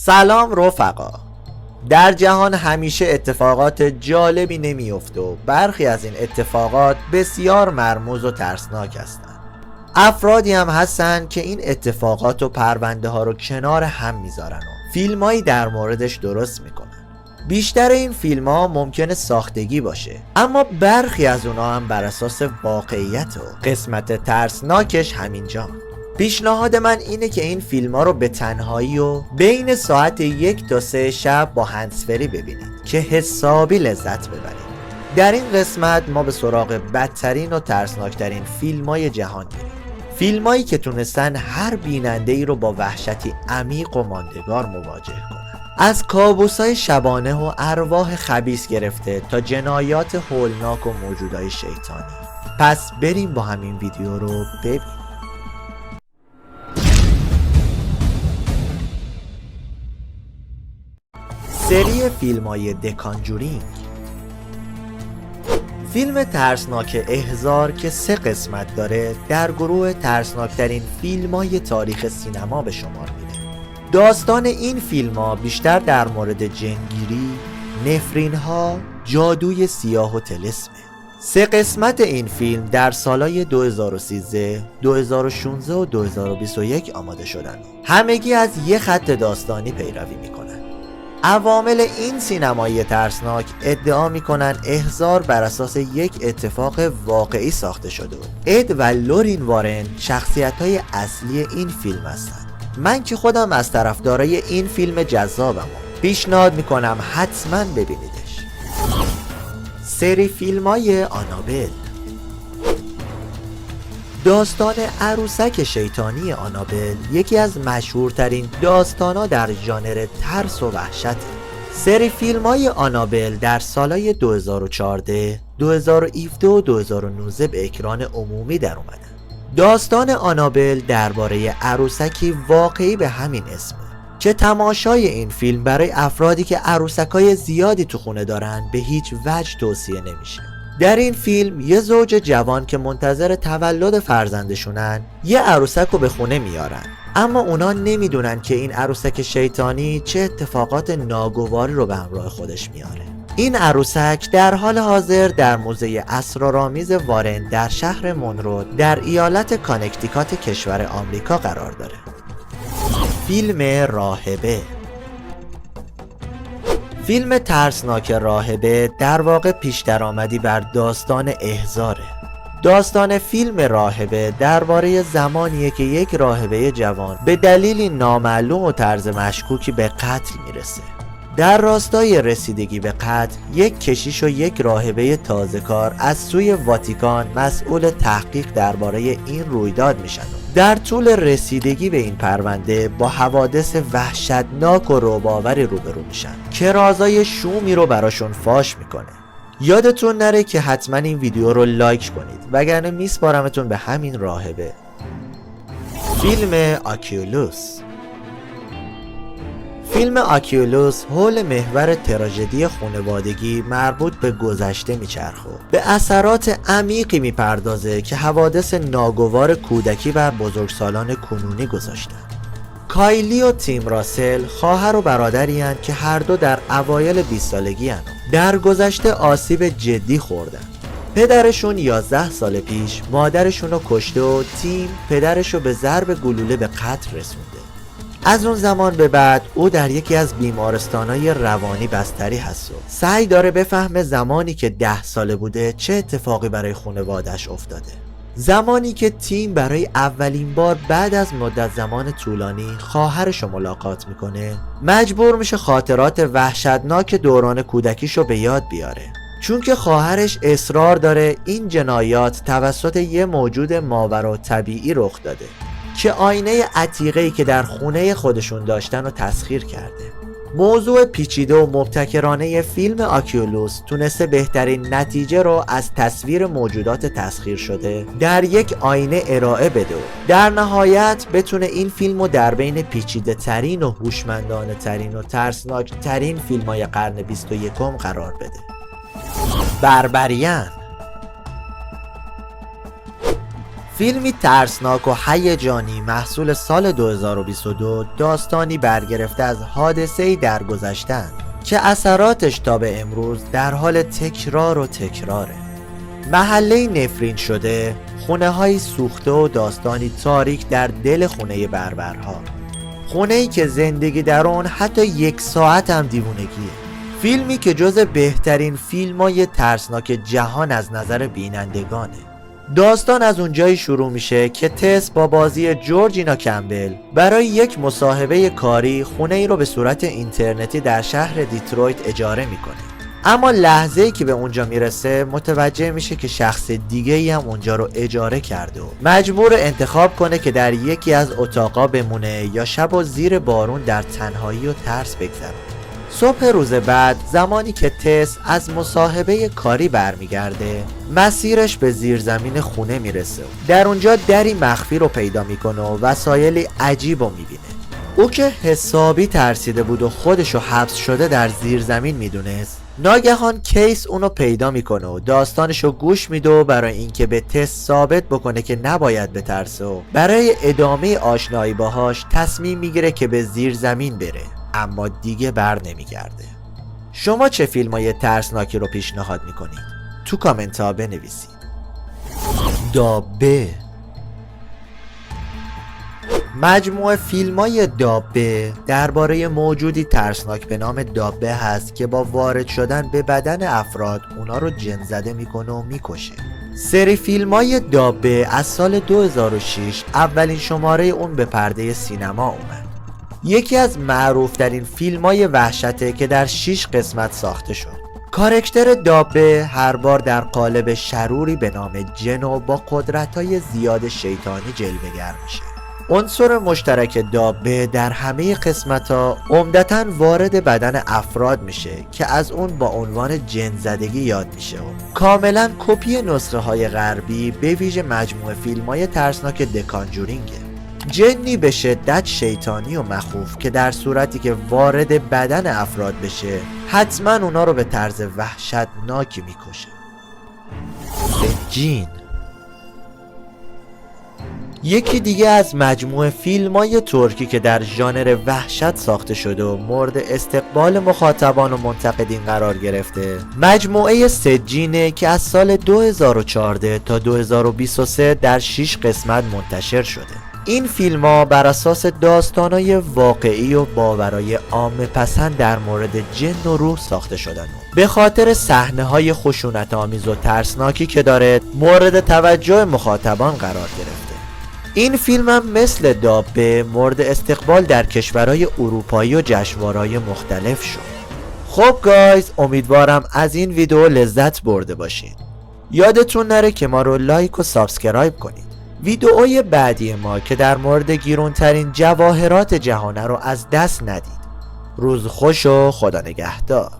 سلام رفقا. در جهان همیشه اتفاقات جالبی نمیفته و برخی از این اتفاقات بسیار مرموز و ترسناک هستند. افرادی هم هستن که این اتفاقات و پرونده ها رو کنار هم میذارن و فیلمایی در موردش درست میکنن. بیشتر این فیلم ها ممکنه ساختگی باشه، اما برخی از اونا هم بر اساس واقعیت و قسمت ترسناکش همینجا. پیشنهاد من اینه که این فیلم ها رو به تنهایی و بین ساعت 1 تا 3 شب با هندزفری ببینید که حسابی لذت ببرید. در این قسمت ما به سراغ بدترین و ترسناکترین فیلم های جهان میریم. فیلم هایی که تونستن هر بیننده ای رو با وحشتی عمیق و ماندگار مواجه کنن. از کابوس های شبانه و ارواح خبیث گرفته تا جنایات هولناک و موجودای شیطانی. پس بریم با همین ویدیو رو ببینیم. سری فیلم های د کانجورینگ. فیلم ترسناک احضار که 3 قسمت داره در گروه ترسناکترین فیلم های تاریخ سینما به شمار میره. داستان این فیلم ها بیشتر در مورد جنگیری، نفرین ها، جادوی سیاه و طلسمه. 3 قسمت این فیلم در سالهای 2013، 2016 و 2021 آماده شدن. همگی از یه خط داستانی پیروی میکنن. عوامل این سینمایی ترسناک ادعا میکنن احضار بر اساس یک اتفاق واقعی ساخته شده و اد و لورین وارن شخصیت‌های اصلی این فیلم هستند. من که خودم از طرفدارای این فیلم جذابم و پیشنهاد میکنم حتما ببینیدش. سری فیلم‌های آنابل. داستان عروسک شیطانی آنابل یکی از مشهورترین داستانا در ژانر ترس و وحشته. سری فیلم‌های آنابل در سالهای 2014، 2017 و 2019 به اکران عمومی در اومدن. داستان آنابل درباره عروسکی واقعی به همین اسمه که تماشای این فیلم برای افرادی که عروسکای زیادی تو خونه دارن به هیچ وجه توصیه نمیشه. در این فیلم یه زوج جوان که منتظر تولد فرزندشونن یه عروسک رو به خونه میارن، اما اونا نمیدونن که این عروسک شیطانی چه اتفاقات ناگواری رو به همراه خودش میاره. این عروسک در حال حاضر در موزه اسرارآمیز وارن در شهر مونرو در ایالت کانکتیکات کشور آمریکا قرار داره. فیلم راهبه. فیلم ترسناک راهبه در واقع پیش درآمدی بر داستان احضاره. داستان فیلم راهبه درباره زمانیه که یک راهبه جوان به دلیلی نامعلوم و طرز مشکوکی به قتل میرسه. در راستای رسیدگی به قتل، یک کشیش و یک راهبه تازه‌کار از سوی واتیکان مسئول تحقیق درباره این رویداد میشن. در طول رسیدگی به این پرونده با حوادث وحشتناک و رعب‌آوری روبرو میشن که رازای شومی رو براشون فاش میکنه. یادتون نره که حتما این ویدیو رو لایک کنید وگرنه میسپارمتون به همین راهبه. فیلم آکیولوس. فیلم آکیولوس حول محور تراژدی خانوادگی مربوط به گذشته میچرخه. به اثرات عمیقی میپردازه که حوادث ناگوار کودکی و بزرگسالان کنونی گذاشتن. کایلی و تیم راسل خواهر و برادری هستند که هر دو در اوایل 20 سالگی هستند. در گذشته آسیب جدی خوردن. پدرشون 11 سال پیش مادرشون رو کشته و تیم پدرش رو به ضرب گلوله به قتل رسونده. از اون زمان به بعد او در یکی از بیمارستانهای روانی بستری هست و سعی داره بفهمه زمانی که 10 ساله بوده چه اتفاقی برای خانواده‌اش افتاده. زمانی که تیم برای اولین بار بعد از مدت زمان طولانی خواهرش رو ملاقات میکنه، مجبور میشه خاطرات وحشتناک دوران کودکیشو به یاد بیاره، چون که خواهرش اصرار داره این جنایات توسط یه موجود ماورا طبیعی رخ داده که آینه عتیقه‌ای که در خونه خودشون داشتن رو تسخیر کرده. موضوع پیچیده و مبتکرانه فیلم آکیولوس تونسته بهترین نتیجه رو از تصویر موجودات تسخیر شده در یک آینه ارائه بده و در نهایت بتونه این فیلم رو در بین پیچیده ترین و هوشمندانه ترین و ترسناک ترین فیلم های قرن 21 قرار بده. بربریان. فیلمی ترسناک و هیجانی محصول سال 2022 داستانی برگرفته از حادثه‌ای درگذشته‌اند که اثراتش تا به امروز در حال تکرار و تکراره. محله نفرین شده، خونه‌های سوخته و داستانی تاریک در دل خونه بربرها. خونه‌ای که زندگی در اون حتی 1 ساعت هم دیوونگیه. فیلمی که جز بهترین فیلم‌های ترسناک جهان از نظر بینندگانه. داستان از اونجایی شروع میشه که تس با بازی جورجینا کمبل برای یک مصاحبه کاری خونه ای رو به صورت اینترنتی در شهر دیترویت اجاره میکنه. اما لحظه‌ای که به اونجا میرسه متوجه میشه که شخص دیگه‌ای هم اونجا رو اجاره کرده و مجبور انتخاب کنه که در یکی از اتاقا بمونه یا شب و زیر بارون در تنهایی و ترس بگذره. صبح روز بعد زمانی که تس از مصاحبه کاری برمیگرده مسیرش به زیرزمین خونه میرسه. در اونجا دری مخفی رو پیدا میکنه و وسایلی عجیب رو میبینه. او که حسابی ترسیده بود و خودشو حبس شده در زیرزمین میدونست، ناگهان کیس اونو پیدا میکنه و داستانشو گوش میده و برای اینکه به تس ثابت بکنه که نباید بترسه و برای ادامه آشنایی باهاش تصمیم میگیره که به زیرزمین بره، اما دیگه بر نمیگرده. شما چه فیلمای ترسناکی رو پیشنهاد میکنید؟ تو کامنت ها بنویسید. دابه. مجموعه فیلمای دابه درباره موجودی ترسناک به نام دابه هست که با وارد شدن به بدن افراد اونا رو جن زده میکنه و میکشه. سری فیلمای دابه از سال 2006 اولین شماره اون به پرده سینما اومد. یکی از معروفترین فیلمای وحشته که در 6 قسمت ساخته شد. کاراکتر دابه هر بار در قالب شروری به نام جن و با قدرت‌های زیاد شیطانی جلوه‌گر میشه. عنصر مشترک دابه در همه قسمت‌ها عمدتاً وارد بدن افراد میشه که از اون با عنوان جن زدگی یاد میشه و کاملاً کپی نسخه های غربی به ویژه مجموعه فیلم‌های ترسناک دکانجورینگه. جنی به شدت شیطانی و مخوف که در صورتی که وارد بدن افراد بشه حتما اونا رو به طرز وحشتناکی میکشه. سجین یکی دیگه از مجموعه فیلمای ترکی که در ژانر وحشت ساخته شده و مورد استقبال مخاطبان و منتقدین قرار گرفته، مجموعه سجینه که از سال 2014 تا 2023 در 6 قسمت منتشر شده. این فیلم ها بر اساس داستانای واقعی و باورای عامه پسند در مورد جن و روح ساخته شدن. به خاطر صحنه های خشونت آمیز و ترسناکی که داره مورد توجه مخاطبان قرار گرفته. این فیلم هم مثل دابه مورد استقبال در کشورهای اروپایی و جشنواره‌های مختلف شد. خب گایز، امیدوارم از این ویدیو لذت برده باشین. یادتون نره که ما رو لایک و سابسکرایب کنید. ویدئوی بعدی ما که در مورد گیرونترین جواهرات جهانه رو از دست ندید. روز خوش و خدا نگهدار.